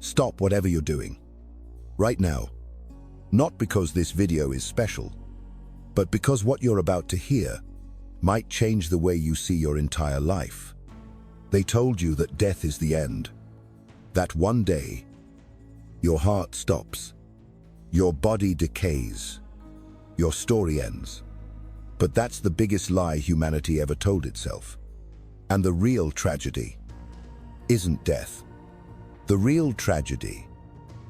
Stop whatever you're doing. Right now. Not because this video is special, but because what you're about to hear might change the way you see your entire life. They told you that death is the end. That one day, your heart stops, your body decays, your story ends. But that's the biggest lie humanity ever told itself. And the real tragedy isn't death. The real tragedy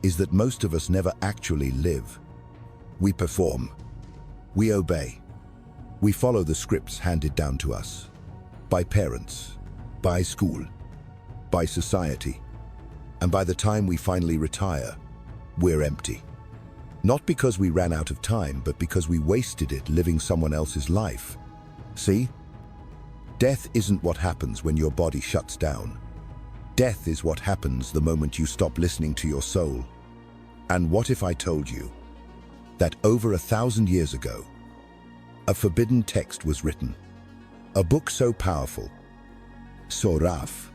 is that most of us never actually live. We perform. We obey. We follow the scripts handed down to us by parents, by school, by society. And by the time we finally retire, we're empty. Not because we ran out of time, but because we wasted it living someone else's life. See? Death isn't what happens when your body shuts down. Death is what happens the moment you stop listening to your soul. And what if I told you that over 1,000 years ago, a forbidden text was written, a book so powerful, so rough,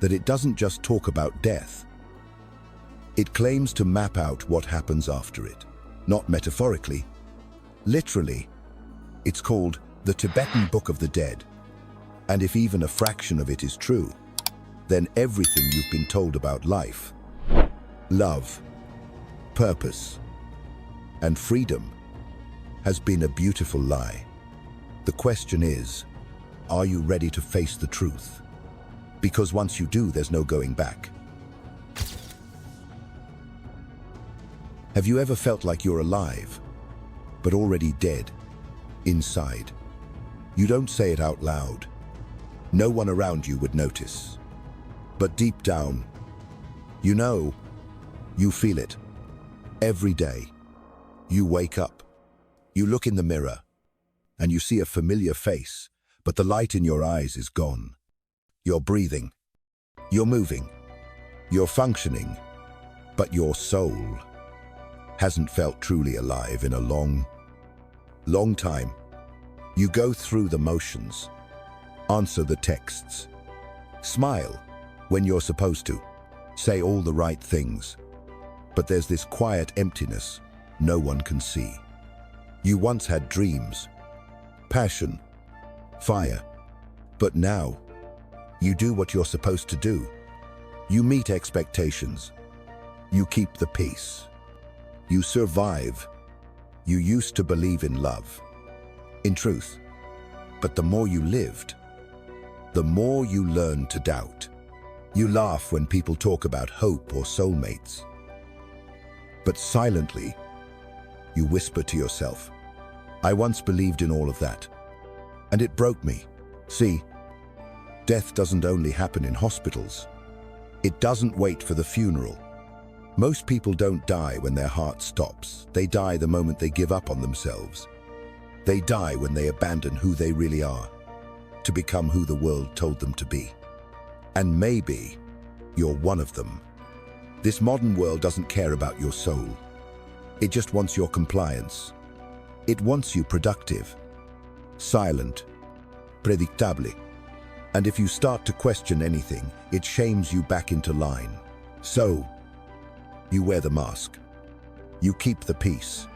that it doesn't just talk about death. It claims to map out what happens after it, not metaphorically, literally. It's called the Tibetan Book of the Dead. And if even a fraction of it is true, then everything you've been told about life, love, purpose, and freedom has been a beautiful lie. The question is, are you ready to face the truth? Because once you do, there's no going back. Have you ever felt like you're alive, but already dead, inside? You don't say it out loud. No one around you would notice. But deep down, you know, you feel it. Every day, you wake up, you look in the mirror, and you see a familiar face, but the light in your eyes is gone. You're breathing, you're moving, you're functioning, but your soul hasn't felt truly alive in a long time. You go through the motions, answer the texts, smile when you're supposed to, say all the right things, but there's this quiet emptiness no one can see. You once had dreams, passion, fire, but now you do what you're supposed to do. You meet expectations. You keep the peace. You survive. You used to believe in love, in truth. But the more you lived, the more you learned to doubt. You laugh when people talk about hope or soulmates. But silently, you whisper to yourself, I once believed in all of that, and it broke me. See, death doesn't only happen in hospitals. It doesn't wait for the funeral. Most people don't die when their heart stops. They die the moment they give up on themselves. They die when they abandon who they really are, to become who the world told them to be. And maybe you're one of them. This modern world doesn't care about your soul. It just wants your compliance. It wants you productive, silent, predictable. And if you start to question anything, it shames you back into line. So, you wear the mask. You keep the peace.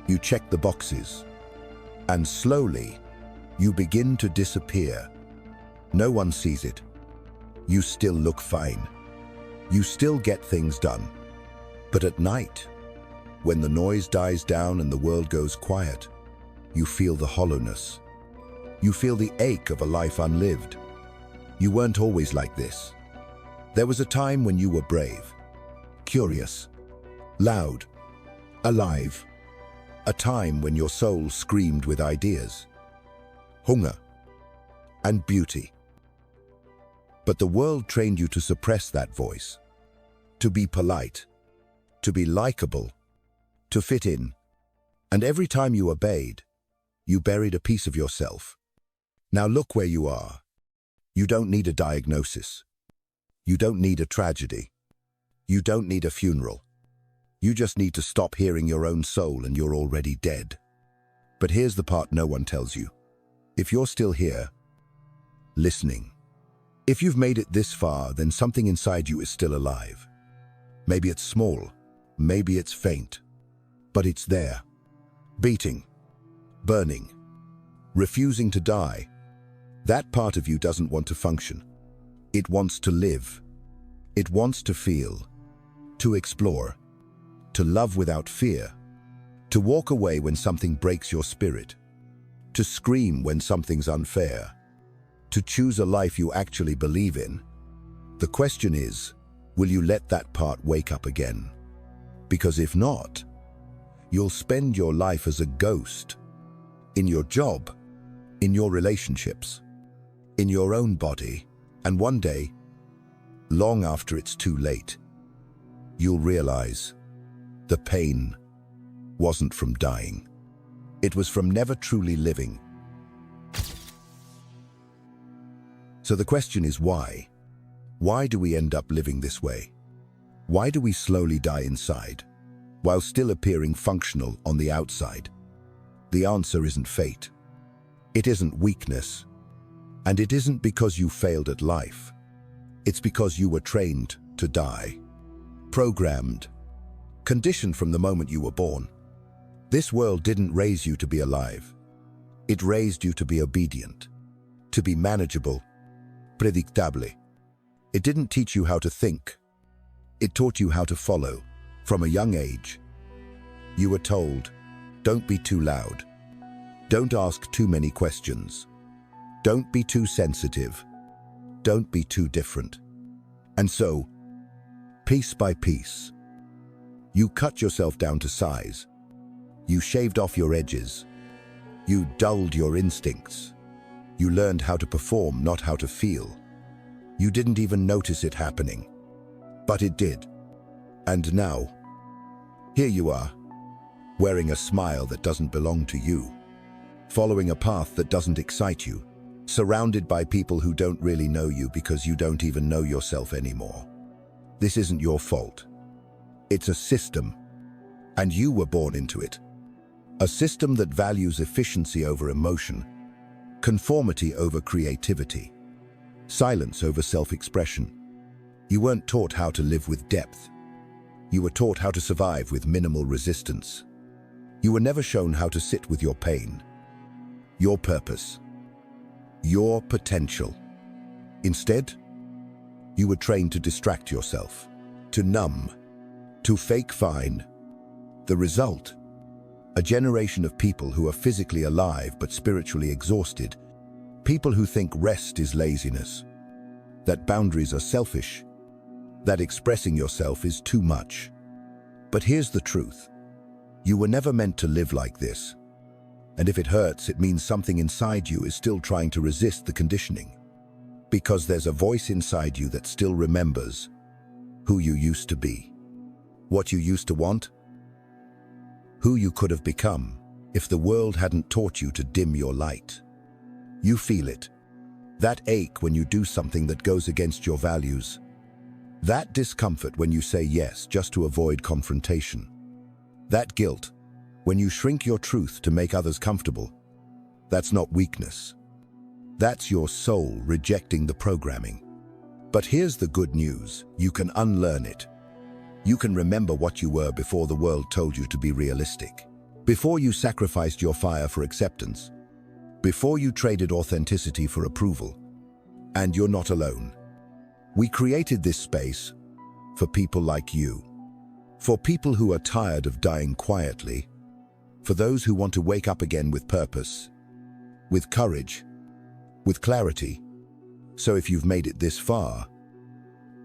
You check the boxes. And slowly, you begin to disappear. No one sees it. You still look fine. You still get things done. But at night, when the noise dies down and the world goes quiet, you feel the hollowness. You feel the ache of a life unlived. You weren't always like this. There was a time when you were brave, curious, loud, alive. A time when your soul screamed with ideas, hunger, and beauty. But the world trained you to suppress that voice, to be polite, to be likable, to fit in. And every time you obeyed, you buried a piece of yourself. Now look where you are. You don't need a diagnosis. You don't need a tragedy. You don't need a funeral. You just need to stop hearing your own soul and you're already dead. But here's the part no one tells you. If you're still here, listening, if you've made it this far, then something inside you is still alive. Maybe it's small, maybe it's faint, but it's there, beating, burning, refusing to die. That part of you doesn't want to function. It wants to live. It wants to feel, to explore, to love without fear, to walk away when something breaks your spirit, to scream when something's unfair, to choose a life you actually believe in. The question is, will you let that part wake up again? Because if not, you'll spend your life as a ghost, in your job, in your relationships, in your own body, and one day, long after it's too late, you'll realize the pain wasn't from dying. It was from never truly living. So the question is why? Why do we end up living this way? Why do we slowly die inside, while still appearing functional on the outside? The answer isn't fate. It isn't weakness. And it isn't because you failed at life. It's because you were trained to die. Programmed. Conditioned from the moment you were born. This world didn't raise you to be alive. It raised you to be obedient, to be manageable, predictable. It didn't teach you how to think. It taught you how to follow. From a young age, you were told, don't be too loud. Don't ask too many questions. Don't be too sensitive. Don't be too different. And so, piece by piece, you cut yourself down to size. You shaved off your edges. You dulled your instincts. You learned how to perform, not how to feel. You didn't even notice it happening. But it did. And now, here you are, wearing a smile that doesn't belong to you, following a path that doesn't excite you, surrounded by people who don't really know you because you don't even know yourself anymore. This isn't your fault. It's a system, and you were born into it. A system that values efficiency over emotion, conformity over creativity, silence over self-expression. You weren't taught how to live with depth. You were taught how to survive with minimal resistance. You were never shown how to sit with your pain, your purpose, your potential. Instead, you were trained to distract yourself, to numb, to fake fine. The result? A generation of people who are physically alive but spiritually exhausted. People who think rest is laziness, that boundaries are selfish, that expressing yourself is too much. But here's the truth. You were never meant to live like this. And if it hurts, it means something inside you is still trying to resist the conditioning. Because there's a voice inside you that still remembers who you used to be, what you used to want, who you could have become if the world hadn't taught you to dim your light. You feel it. That ache when you do something that goes against your values. That discomfort when you say yes just to avoid confrontation. That guilt when you shrink your truth to make others comfortable. That's not weakness. That's your soul rejecting the programming. But here's the good news. You can unlearn it. You can remember what you were before the world told you to be realistic. Before you sacrificed your fire for acceptance. Before you traded authenticity for approval. And you're not alone. We created this space for people like you. For people who are tired of dying quietly. For those who want to wake up again with purpose, with courage, with clarity. So if you've made it this far,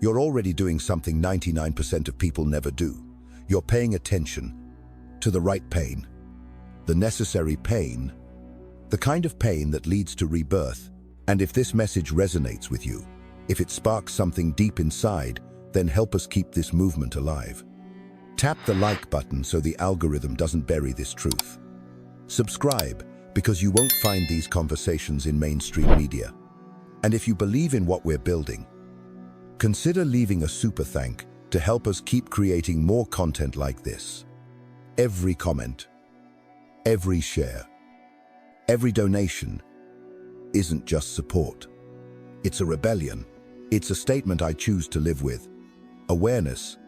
you're already doing something 99% of people never do. You're paying attention to the right pain, the necessary pain, the kind of pain that leads to rebirth. And if this message resonates with you, if it sparks something deep inside, then help us keep this movement alive. Tap the like button so the algorithm doesn't bury this truth. Subscribe, because you won't find these conversations in mainstream media. And if you believe in what we're building, consider leaving a super thank to help us keep creating more content like this. Every comment, every share, every donation isn't just support. It's a rebellion. It's a statement I choose to live with. Awareness,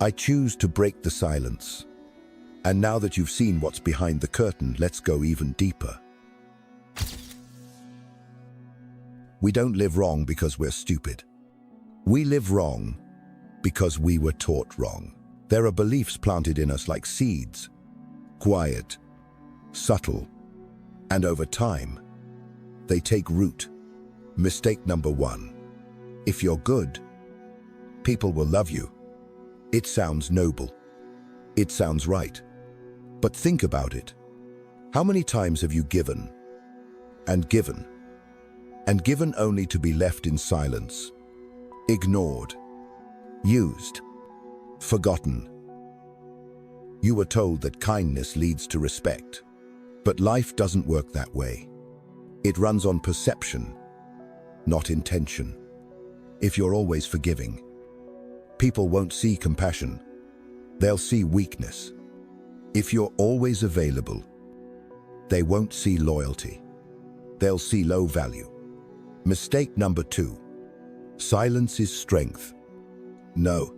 I choose to break the silence. And now that you've seen what's behind the curtain, let's go even deeper. We don't live wrong because we're stupid. We live wrong because we were taught wrong. There are beliefs planted in us like seeds, quiet, subtle, and over time, they take root. Mistake number 1. If you're good, people will love you. It sounds noble. It sounds right. But think about it. How many times have you given and given and given only to be left in silence, ignored, used, forgotten? You were told that kindness leads to respect, but life doesn't work that way. It runs on perception, not intention. If you're always forgiving, people won't see compassion. They'll see weakness. If you're always available, they won't see loyalty. They'll see low value. Mistake number 2. Silence is strength. No.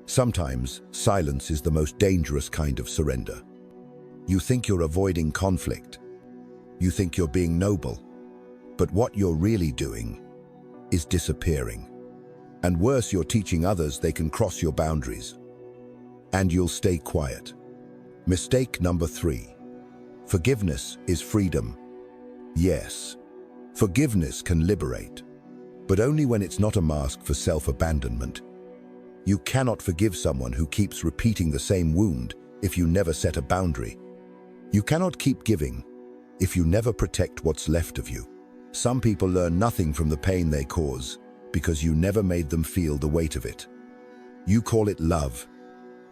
Sometimes silence is the most dangerous kind of surrender. You think you're avoiding conflict. You think you're being noble. But what you're really doing is disappearing. And worse, you're teaching others they can cross your boundaries. And you'll stay quiet. Mistake number 3. Forgiveness is freedom. Yes, forgiveness can liberate, but only when it's not a mask for self-abandonment. You cannot forgive someone who keeps repeating the same wound if you never set a boundary. You cannot keep giving if you never protect what's left of you. Some people learn nothing from the pain they cause because you never made them feel the weight of it. You call it love,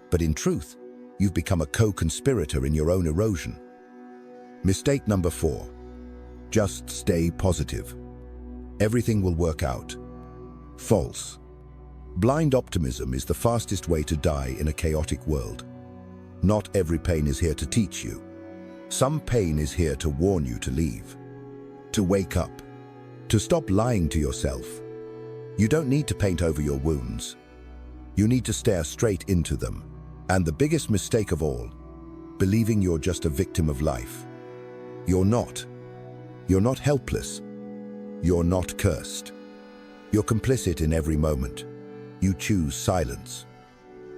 but in truth, you've become a co-conspirator in your own erosion. Mistake number 4. Just stay positive. Everything will work out. False. Blind optimism is the fastest way to die in a chaotic world. Not every pain is here to teach you. Some pain is here to warn you to leave, to wake up, to stop lying to yourself. You don't need to paint over your wounds. You need to stare straight into them. And the biggest mistake of all, believing you're just a victim of life. You're not. You're not helpless. You're not cursed. You're complicit in every moment. You choose silence.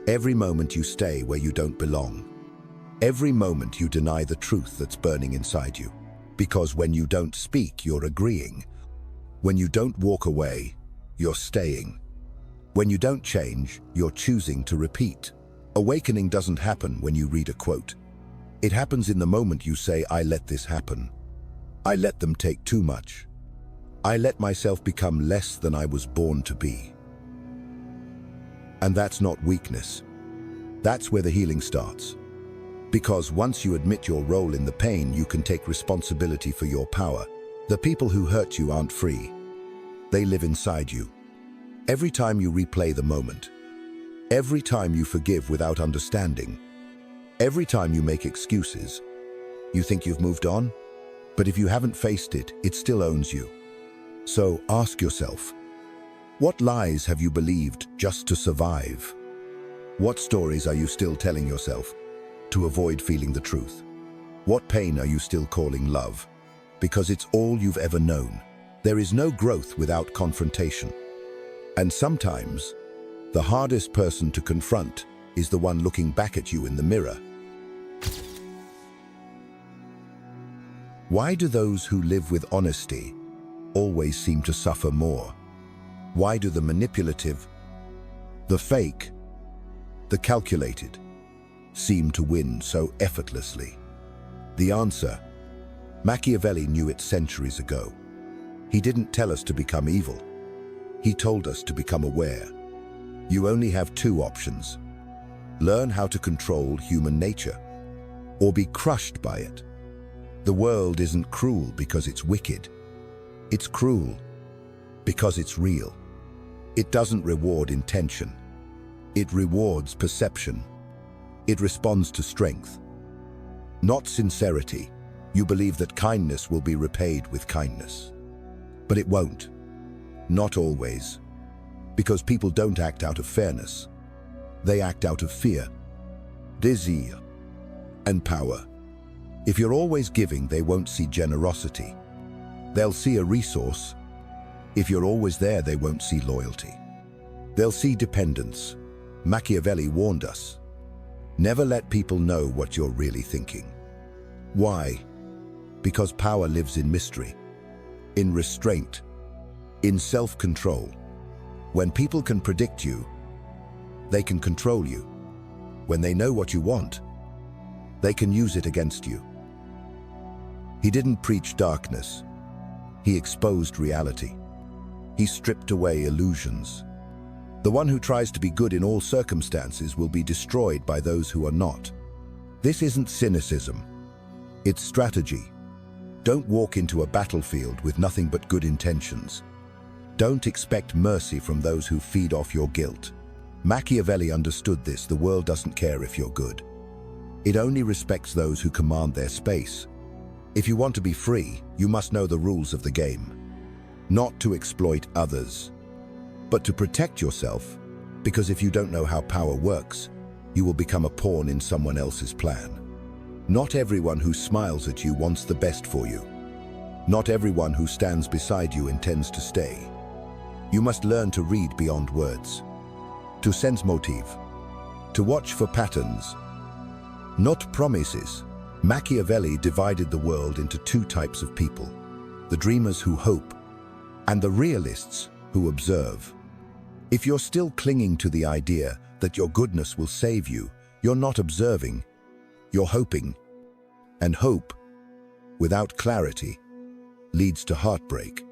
Every moment you stay where you don't belong. Every moment you deny the truth that's burning inside you. Because when you don't speak, you're agreeing. When you don't walk away, you're staying. When you don't change, you're choosing to repeat. Awakening doesn't happen when you read a quote. It happens in the moment you say, I let this happen. I let them take too much. I let myself become less than I was born to be. And that's not weakness. That's where the healing starts. Because once you admit your role in the pain, you can take responsibility for your power. The people who hurt you aren't free. They live inside you. Every time you replay the moment, every time you forgive without understanding, every time you make excuses, you think you've moved on? But if you haven't faced it, it still owns you. So ask yourself, what lies have you believed just to survive? What stories are you still telling yourself to avoid feeling the truth? What pain are you still calling love? Because it's all you've ever known. There is no growth without confrontation. And sometimes, the hardest person to confront is the one looking back at you in the mirror. Why do those who live with honesty always seem to suffer more? Why do the manipulative, the fake, the calculated seem to win so effortlessly? The answer: Machiavelli knew it centuries ago. He didn't tell us to become evil. He told us to become aware. You only have two options. Learn how to control human nature, or be crushed by it. The world isn't cruel because it's wicked. It's cruel because it's real. It doesn't reward intention. It rewards perception. It responds to strength, not sincerity. You believe that kindness will be repaid with kindness. But it won't. Not always. Because people don't act out of fairness. They act out of fear, desire, and power. If you're always giving, they won't see generosity. They'll see a resource. If you're always there, they won't see loyalty. They'll see dependence. Machiavelli warned us. Never let people know what you're really thinking. Why? Because power lives in mystery, in restraint, in self-control. When people can predict you, they can control you. When they know what you want, they can use it against you. He didn't preach darkness. He exposed reality. He stripped away illusions. The one who tries to be good in all circumstances will be destroyed by those who are not. This isn't cynicism. It's strategy. Don't walk into a battlefield with nothing but good intentions. Don't expect mercy from those who feed off your guilt. Machiavelli understood this. The world doesn't care if you're good. It only respects those who command their space. If you want to be free, you must know the rules of the game. Not to exploit others, but to protect yourself, because if you don't know how power works, you will become a pawn in someone else's plan. Not everyone who smiles at you wants the best for you. Not everyone who stands beside you intends to stay. You must learn to read beyond words, to sense motive, to watch for patterns, not promises. Machiavelli divided the world into two types of people: the dreamers who hope, and the realists who observe. If you're still clinging to the idea that your goodness will save you, you're not observing, you're hoping. And hope, without clarity, leads to heartbreak.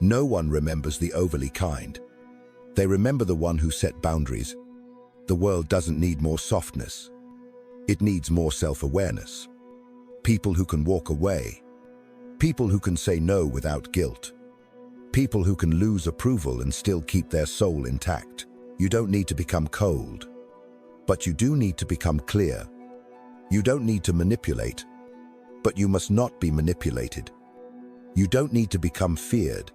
No one remembers the overly kind. They remember the one who set boundaries. The world doesn't need more softness. It needs more self-awareness. People who can walk away. People who can say no without guilt. People who can lose approval and still keep their soul intact. You don't need to become cold, but you do need to become clear. You don't need to manipulate, but you must not be manipulated. You don't need to become feared,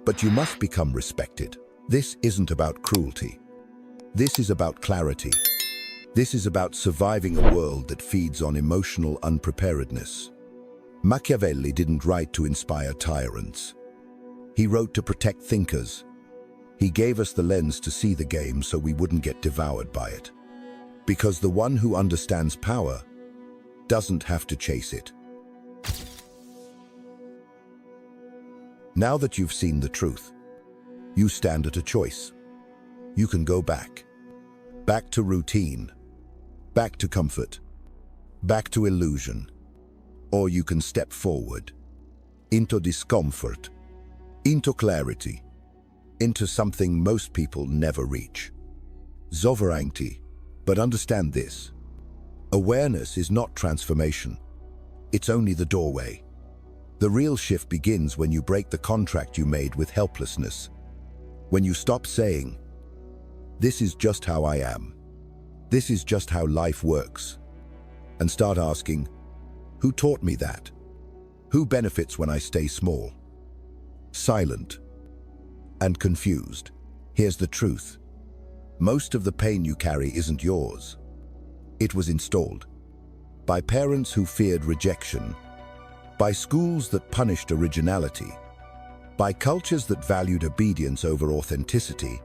but you must become respected. This isn't about cruelty. This is about clarity. This is about surviving a world that feeds on emotional unpreparedness. Machiavelli didn't write to inspire tyrants. He wrote to protect thinkers. He gave us the lens to see the game so we wouldn't get devoured by it. Because the one who understands power doesn't have to chase it. Now that you've seen the truth, you stand at a choice. You can go back. Back to routine. Back to comfort. Back to illusion. Or you can step forward. Into discomfort. Into clarity. Into something most people never reach. Sovereignty. But understand this. Awareness is not transformation. It's only the doorway. The real shift begins when you break the contract you made with helplessness. When you stop saying, "This is just how I am. This is just how life works," and start asking, "Who taught me that? Who benefits when I stay small, silent, and confused?" Here's the truth. Most of the pain you carry isn't yours. It was installed by parents who feared rejection, by schools that punished originality, by cultures that valued obedience over authenticity.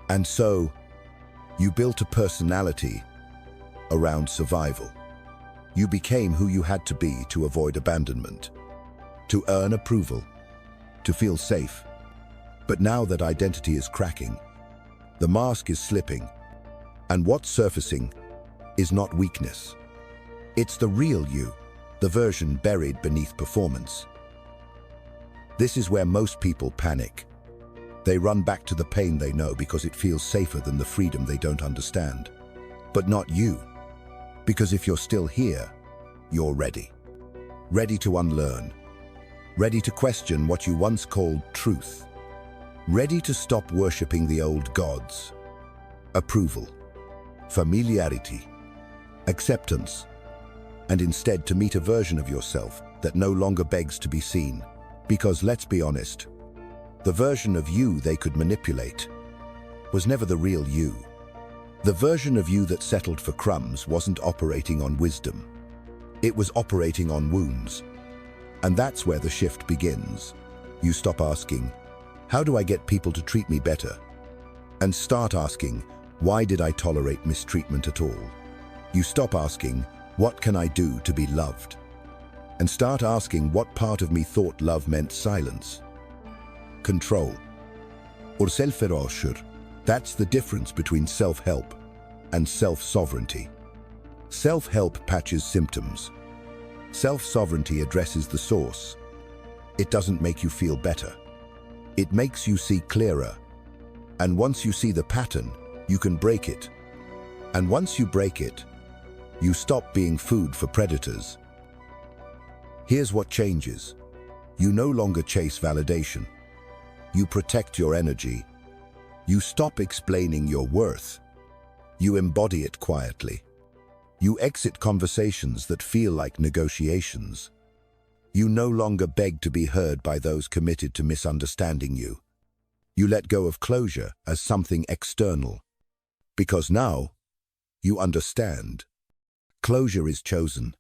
And so, you built a personality around survival. You became who you had to be to avoid abandonment, to earn approval, to feel safe. But now that identity is cracking, the mask is slipping, and what's surfacing is not weakness. It's the real you, the version buried beneath performance. This is where most people panic. They run back to the pain they know because it feels safer than the freedom they don't understand. But not you. Because if you're still here, you're ready. Ready to unlearn. Ready to question what you once called truth. Ready to stop worshipping the old gods. Approval, familiarity, acceptance, and instead to meet a version of yourself that no longer begs to be seen. Because let's be honest, the version of you they could manipulate was never the real you. The version of you that settled for crumbs wasn't operating on wisdom. It was operating on wounds. And that's where the shift begins. You stop asking, how do I get people to treat me better? And start asking, why did I tolerate mistreatment at all? You stop asking, what can I do to be loved? And start asking what part of me thought love meant silence. Control. Or self-erasure. That's the difference between self-help and self-sovereignty. Self-help patches symptoms. Self-sovereignty addresses the source. It doesn't make you feel better. It makes you see clearer. And once you see the pattern, you can break it. And once you break it, you stop being food for predators. Here's what changes. You no longer chase validation. You protect your energy. You stop explaining your worth. You embody it quietly. You exit conversations that feel like negotiations. You no longer beg to be heard by those committed to misunderstanding you. You let go of closure as something external. Because now, you understand. Closure is chosen,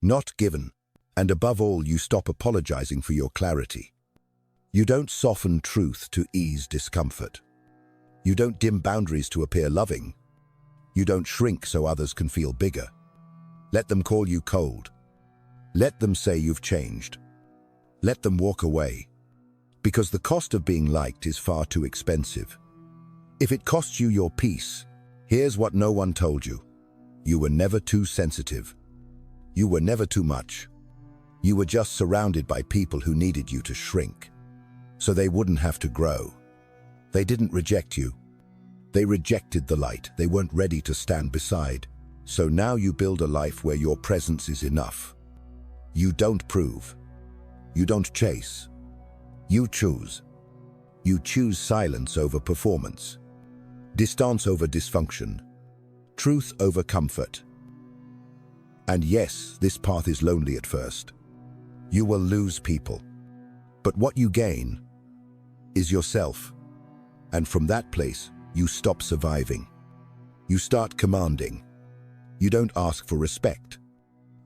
not given. And above all, you stop apologizing for your clarity. You don't soften truth to ease discomfort. You don't dim boundaries to appear loving. You don't shrink so others can feel bigger. Let them call you cold. Let them say you've changed. Let them walk away. Because the cost of being liked is far too expensive. If it costs you your peace, here's what no one told you. You were never too sensitive. You were never too much. You were just surrounded by people who needed you to shrink, so they wouldn't have to grow. They didn't reject you. They rejected the light they weren't ready to stand beside. So now you build a life where your presence is enough. You don't prove. You don't chase. You choose. You choose silence over performance, distance over dysfunction, truth over comfort. And yes, this path is lonely at first. You will lose people. But what you gain is yourself. And from that place, you stop surviving. You start commanding. You don't ask for respect.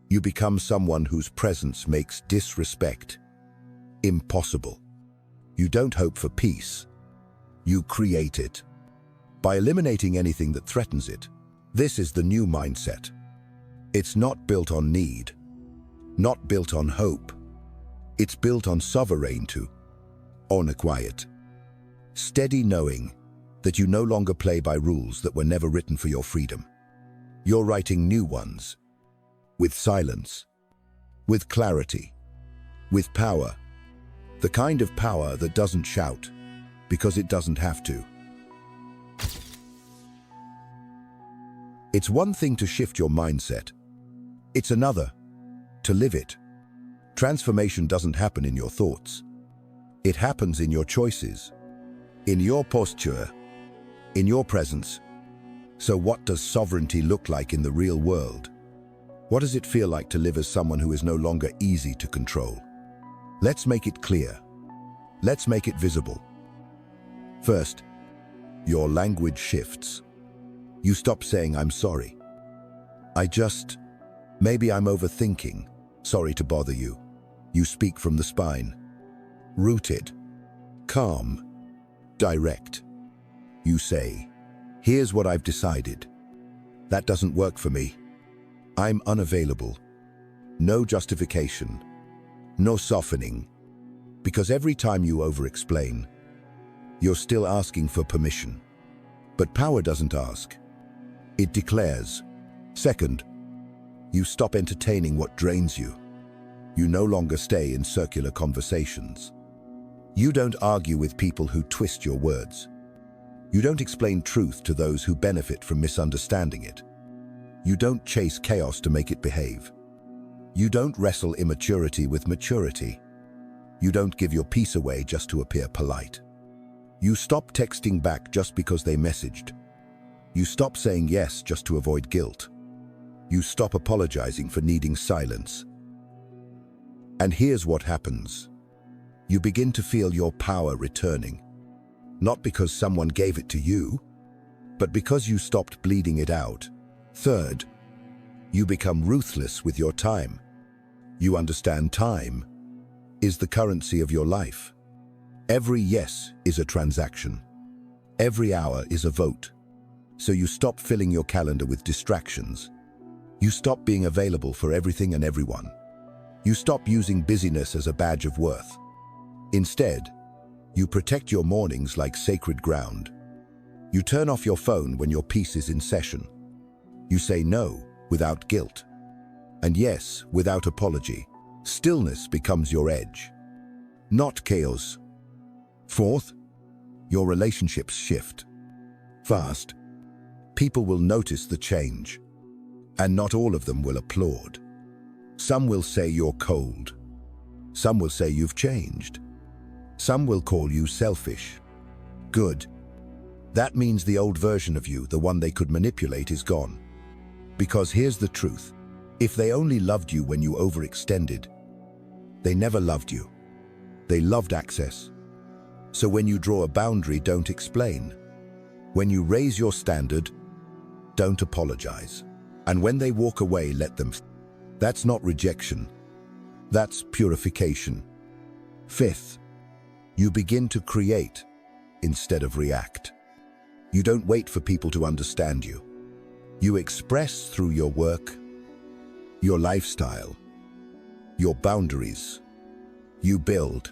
You become someone whose presence makes disrespect impossible. You don't hope for peace. You create it. By eliminating anything that threatens it, this is the new mindset. It's not built on need, not built on hope. It's built on sovereignty, on a quiet, steady knowing that you no longer play by rules that were never written for your freedom. You're writing new ones, with silence, with clarity, with power, the kind of power that doesn't shout because it doesn't have to. It's one thing to shift your mindset. It's another to live it. Transformation doesn't happen in your thoughts. It happens in your choices, in your posture, in your presence. So what does sovereignty look like in the real world? What does it feel like to live as someone who is no longer easy to control? Let's make it clear. Let's make it visible. First, your language shifts. You stop saying, I'm sorry. Maybe I'm overthinking. Sorry to bother you. You speak from the spine. Rooted, calm, direct. You say, here's what I've decided. That doesn't work for me. I'm unavailable. No justification. No softening. Because every time you over-explain, you're still asking for permission. But power doesn't ask. It declares. Second, you stop entertaining what drains you. You no longer stay in circular conversations. You don't argue with people who twist your words. You don't explain truth to those who benefit from misunderstanding it. You don't chase chaos to make it behave. You don't wrestle immaturity with maturity. You don't give your peace away just to appear polite. You stop texting back just because they messaged. You stop saying yes just to avoid guilt. You stop apologizing for needing silence. And here's what happens. You begin to feel your power returning. Not because someone gave it to you, but because you stopped bleeding it out. Third, you become ruthless with your time. You understand time is the currency of your life. Every yes is a transaction. Every hour is a vote. So you stop filling your calendar with distractions. You stop being available for everything and everyone. You stop using busyness as a badge of worth. Instead, you protect your mornings like sacred ground. You turn off your phone when your piece is in session. You say no without guilt. And yes, without apology. Stillness becomes your edge, not chaos. Fourth, your relationships shift. Fast. People will notice the change, and not all of them will applaud. Some will say you're cold. Some will say you've changed. Some will call you selfish. Good. That means the old version of you, the one they could manipulate, is gone. Because here's the truth. If they only loved you when you overextended, they never loved you. They loved access. So when you draw a boundary, don't explain. When you raise your standard, don't apologize. And when they walk away, let them. That's not rejection. That's purification. Fifth, you begin to create instead of react. You don't wait for people to understand you. You express through your work, your lifestyle, your boundaries. You build.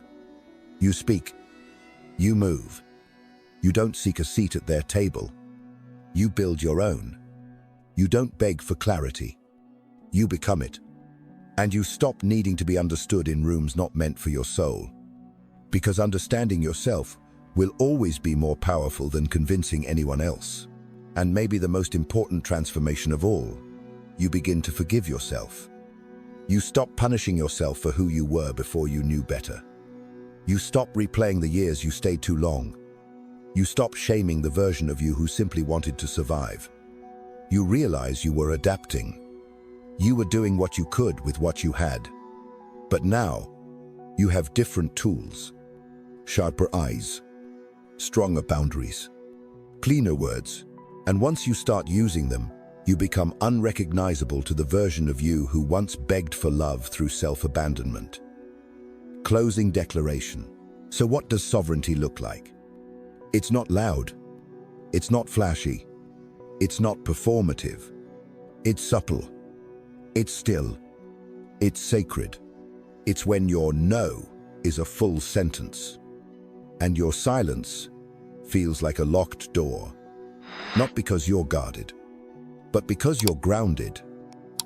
You speak. You move. You don't seek a seat at their table. You build your own. You don't beg for clarity. You become it. And you stop needing to be understood in rooms not meant for your soul. Because understanding yourself will always be more powerful than convincing anyone else. And maybe the most important transformation of all, you begin to forgive yourself. You stop punishing yourself for who you were before you knew better. You stop replaying the years you stayed too long. You stop shaming the version of you who simply wanted to survive. You realize you were adapting. You were doing what you could with what you had. But now, you have different tools. Sharper eyes, stronger boundaries, cleaner words, and once you start using them, you become unrecognizable to the version of you who once begged for love through self-abandonment. Closing declaration. So what does sovereignty look like? It's not loud. It's not flashy. It's not performative. It's subtle. It's still. It's sacred. It's when your no is a full sentence, and your silence feels like a locked door. Not because you're guarded, but because you're grounded.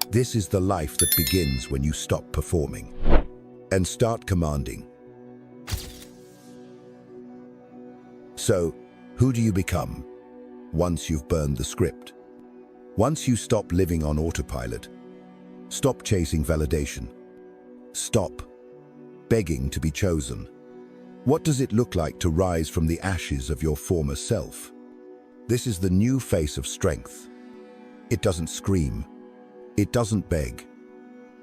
This is the life that begins when you stop performing and start commanding. So, who do you become once you've burned the script? Once you stop living on autopilot, stop chasing validation, stop begging to be chosen. What does it look like to rise from the ashes of your former self? This is the new face of strength. It doesn't scream. It doesn't beg.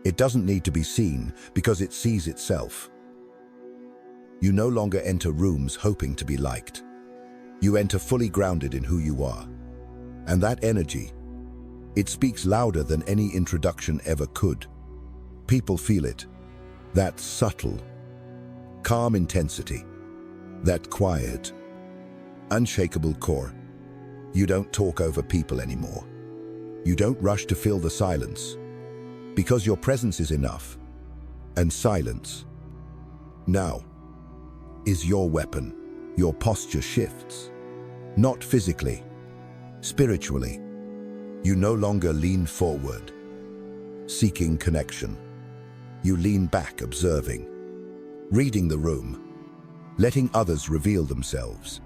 It doesn't need to be seen because it sees itself. You no longer enter rooms hoping to be liked. You enter fully grounded in who you are. And that energy, it speaks louder than any introduction ever could. People feel it. That subtle, calm intensity. That quiet, unshakable core. You don't talk over people anymore. You don't rush to fill the silence, because your presence is enough. And silence, now, is your weapon. Your posture shifts, not physically, spiritually. You no longer lean forward, seeking connection. You lean back, observing, reading the room, letting others reveal themselves.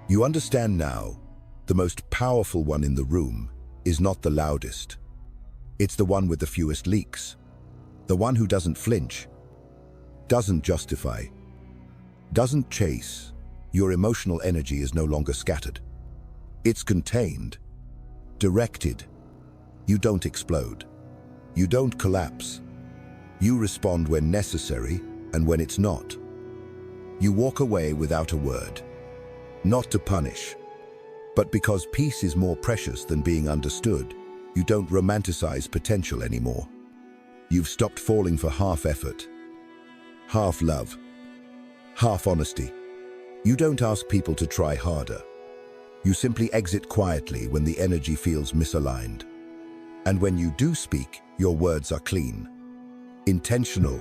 You understand now, the most powerful one in the room is not the loudest. It's the one with the fewest leaks. The one who doesn't flinch, doesn't justify, doesn't chase. Your emotional energy is no longer scattered. It's contained, directed. You don't explode. You don't collapse. You respond when necessary and when it's not. You walk away without a word, not to punish, But because peace is more precious than being understood, you don't romanticize potential anymore. You've stopped falling for half effort, half love, half honesty. You don't ask people to try harder. You simply exit quietly when the energy feels misaligned. And when you do speak, your words are clean, intentional.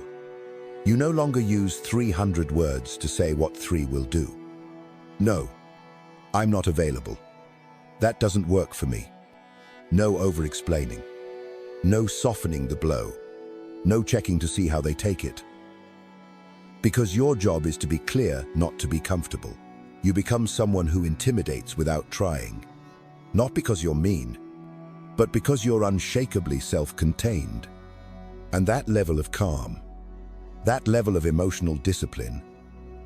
You no longer use 300 words to say what 3 will do. No, I'm not available. That doesn't work for me. No over-explaining. No softening the blow. No checking to see how they take it. Because your job is to be clear, not to be comfortable. You become someone who intimidates without trying. Not because you're mean, but because you're unshakably self-contained. And that level of calm, that level of emotional discipline,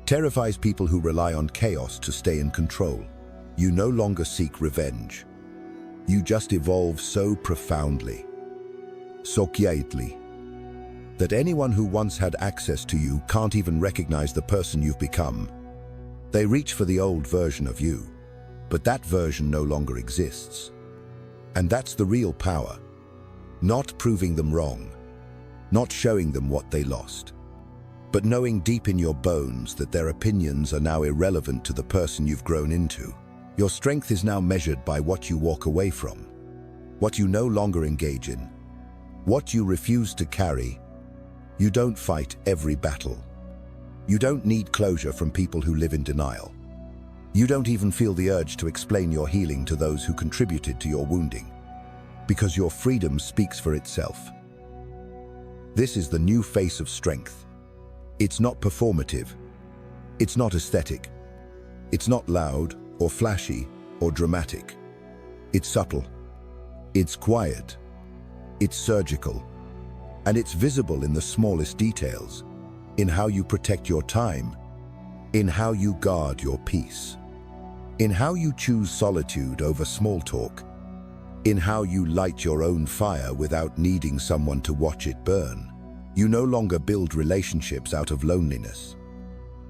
terrifies people who rely on chaos to stay in control. You no longer seek revenge. You just evolve so profoundly, so quietly, that anyone who once had access to you can't even recognize the person you've become. They reach for the old version of you, but that version no longer exists. And that's the real power. Not proving them wrong, not showing them what they lost, but knowing deep in your bones that their opinions are now irrelevant to the person you've grown into. Your strength is now measured by what you walk away from, what you no longer engage in, what you refuse to carry. You don't fight every battle. You don't need closure from people who live in denial. You don't even feel the urge to explain your healing to those who contributed to your wounding, because your freedom speaks for itself. This is the new face of strength. It's not performative. It's not aesthetic. It's not loud or flashy or dramatic. It's subtle. It's quiet. It's surgical. And it's visible in the smallest details, in how you protect your time, in how you guard your peace, in how you choose solitude over small talk, in how you light your own fire without needing someone to watch it burn. You no longer build relationships out of loneliness.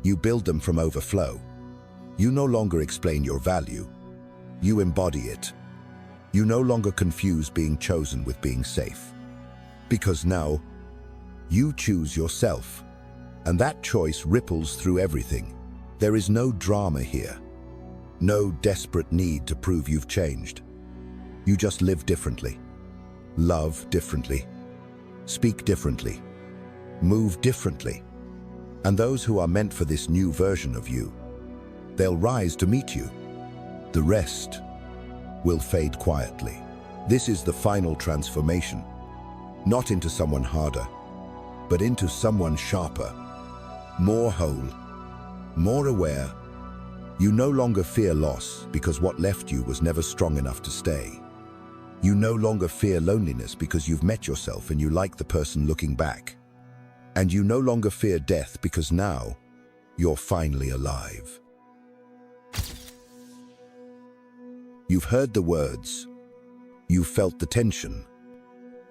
You build them from overflow. You no longer explain your value. You embody it. You no longer confuse being chosen with being safe. Because now, you choose yourself. And that choice ripples through everything. There is no drama here. No desperate need to prove you've changed. You just live differently. Love differently. Speak differently. Move differently. And those who are meant for this new version of you, they'll rise to meet you. The rest will fade quietly. This is the final transformation. Not into someone harder, but into someone sharper, more whole, more aware. You no longer fear loss because what left you was never strong enough to stay. You no longer fear loneliness because you've met yourself and you like the person looking back. And you no longer fear death because now you're finally alive. You've heard the words, you've felt the tension,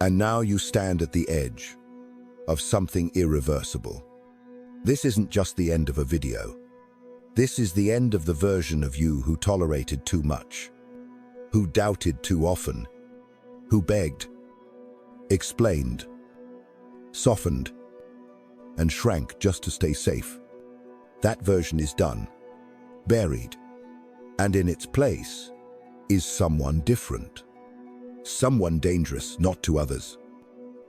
and now you stand at the edge of something irreversible. This isn't just the end of a video. This is the end of the version of you who tolerated too much, who doubted too often, who begged, explained, softened, and shrank just to stay safe. That version is done, buried, and in its place is someone different. Someone dangerous, not to others,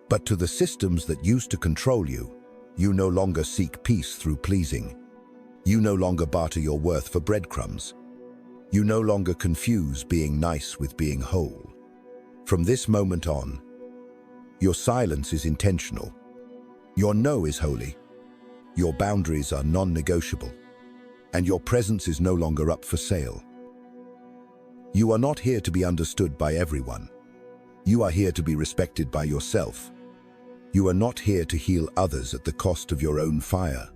but to the systems that used to control you. You no longer seek peace through pleasing. You no longer barter your worth for breadcrumbs. You no longer confuse being nice with being whole. From this moment on, your silence is intentional. Your no is holy. Your boundaries are non-negotiable. And your presence is no longer up for sale. You are not here to be understood by everyone. You are here to be respected by yourself. You are not here to heal others at the cost of your own fire.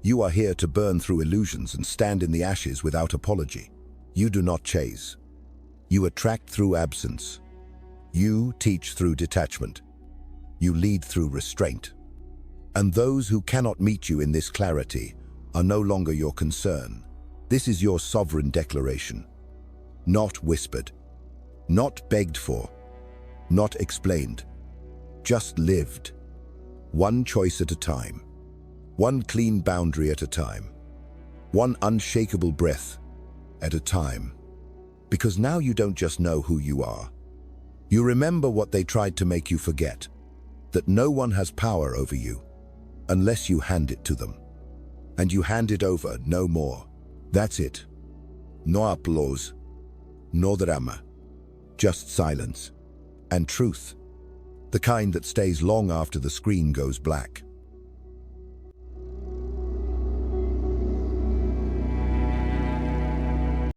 You are here to burn through illusions and stand in the ashes without apology. You do not chase. You attract through absence. You teach through detachment. You lead through restraint. And those who cannot meet you in this clarity are no longer your concern. This is your sovereign declaration. Not whispered, not begged for, not explained, just lived. One choice at a time, one clean boundary at a time, one unshakable breath at a time. Because now you don't just know who you are. You remember what they tried to make you forget, that no one has power over you unless you hand it to them. And you hand it over no more. That's it. No applause, no drama, just silence and truth, the kind that stays long after the screen goes black.